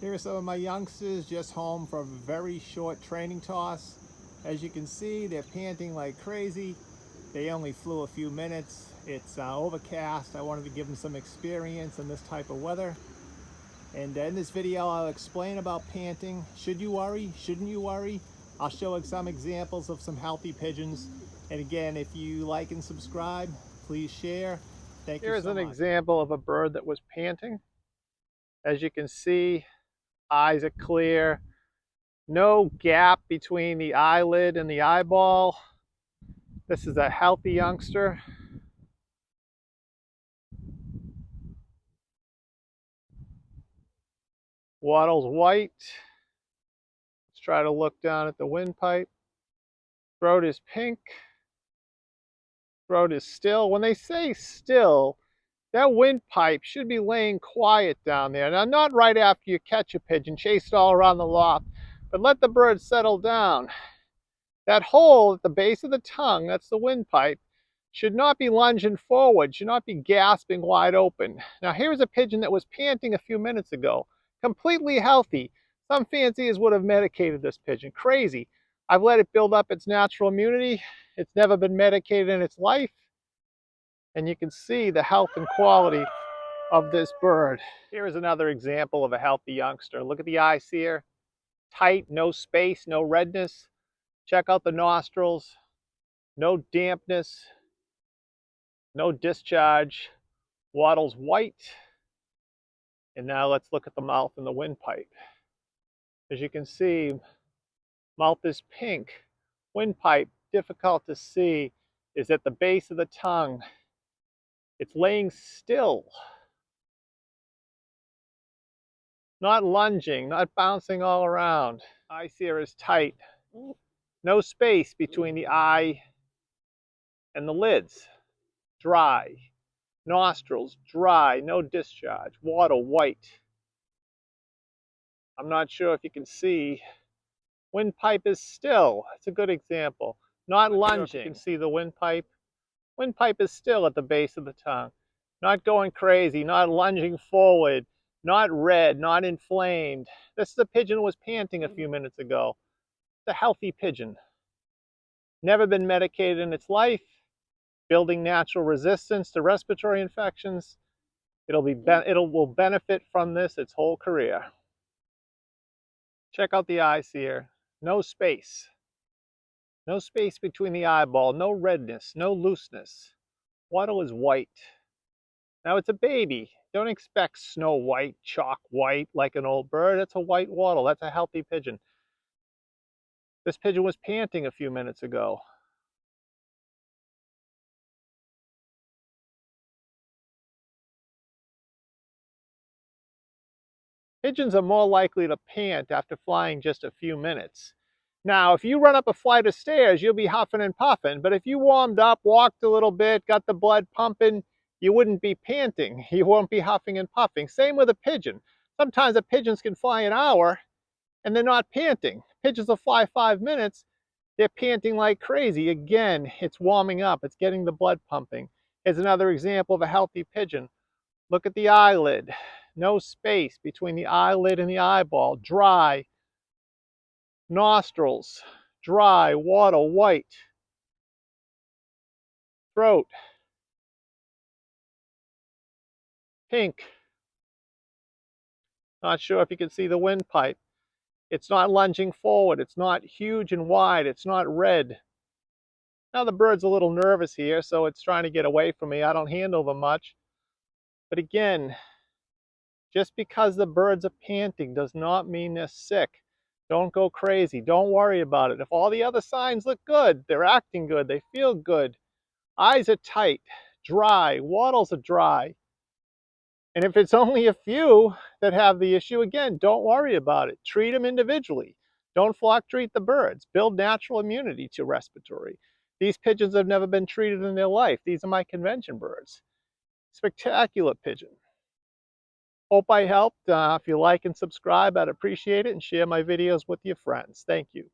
Here are some of my youngsters just home from a very short training toss. As you can see, they're panting like crazy. They only flew a few minutes. It's overcast. I wanted to give them some experience in this type of weather. And in this video, I'll explain about panting. Should you worry? Shouldn't you worry? I'll show some examples of some healthy pigeons. And again, if you like and subscribe, please share. Thank you so much. Here's an example of a bird that was panting. As you can see, eyes are clear, no gap between the eyelid and the eyeball. This is a healthy youngster. Wattle's white. Let's try to look down at the windpipe. Throat is pink. Throat is still. When they say still, that windpipe should be laying quiet down there. Now, not right after you catch a pigeon, chase it all around the loft, but let the bird settle down. That hole at the base of the tongue, that's the windpipe, should not be lunging forward, should not be gasping wide open. Now, here's a pigeon that was panting a few minutes ago, completely healthy. Some fanciers would have medicated this pigeon. Crazy. I've let it build up its natural immunity. It's never been medicated in its life. And you can see the health and quality of this bird. Here is another example of a healthy youngster. Look at the eyes here. Tight, no space, no redness. Check out the nostrils. No dampness. No discharge. Wattle's white. And now let's look at the mouth and the windpipe. As you can see, mouth is pink. Windpipe, difficult to see, is at the base of the tongue. It's laying still. Not lunging, not bouncing all around. Eye here is tight. No space between the eye and the lids. Dry. Nostrils dry, no discharge. Wattle white. I'm not sure if you can see. Windpipe is still. It's a good example. Not lunging. You can see the windpipe. Windpipe is still at the base of the tongue. Not going crazy, not lunging forward, not red, not inflamed. This is a pigeon who was panting a few minutes ago. It's a healthy pigeon. Never been medicated in its life. Building natural resistance to respiratory infections. It will benefit from this its whole career. Check out the eyes here. No space. No space between the eyeball, no redness, no looseness. Wattle is white. Now it's a baby. Don't expect snow white, chalk white like an old bird. It's a white wattle. That's a healthy pigeon. This pigeon was panting a few minutes ago. Pigeons are more likely to pant after flying just a few minutes. Now, if you run up a flight of stairs, you'll be huffing and puffing. But if you warmed up, walked a little bit, got the blood pumping, you wouldn't be panting. You won't be huffing and puffing. Same with a pigeon. Sometimes the pigeons can fly an hour and they're not panting. Pigeons will fly 5 minutes. They're panting like crazy. Again, it's warming up. It's getting the blood pumping. Here's another example of a healthy pigeon. Look at the eyelid. No space between the eyelid and the eyeball. Dry. Nostrils. Dry. Wattle white. Throat. Pink. Not sure if you can see the windpipe. It's not lunging forward. It's not huge and wide. It's not red. Now the bird's a little nervous here, so it's trying to get away from me. I don't handle them much. But again, just because the birds are panting does not mean they're sick. Don't go crazy. Don't worry about it. If all the other signs look good, they're acting good, they feel good, eyes are tight, dry, wattles are dry. And if it's only a few that have the issue, again, don't worry about it. Treat them individually. Don't flock treat the birds. Build natural immunity to respiratory. These pigeons have never been treated in their life. These are my convention birds. Spectacular pigeon. Hope I helped. If you like and subscribe, I'd appreciate it, and share my videos with your friends. Thank you.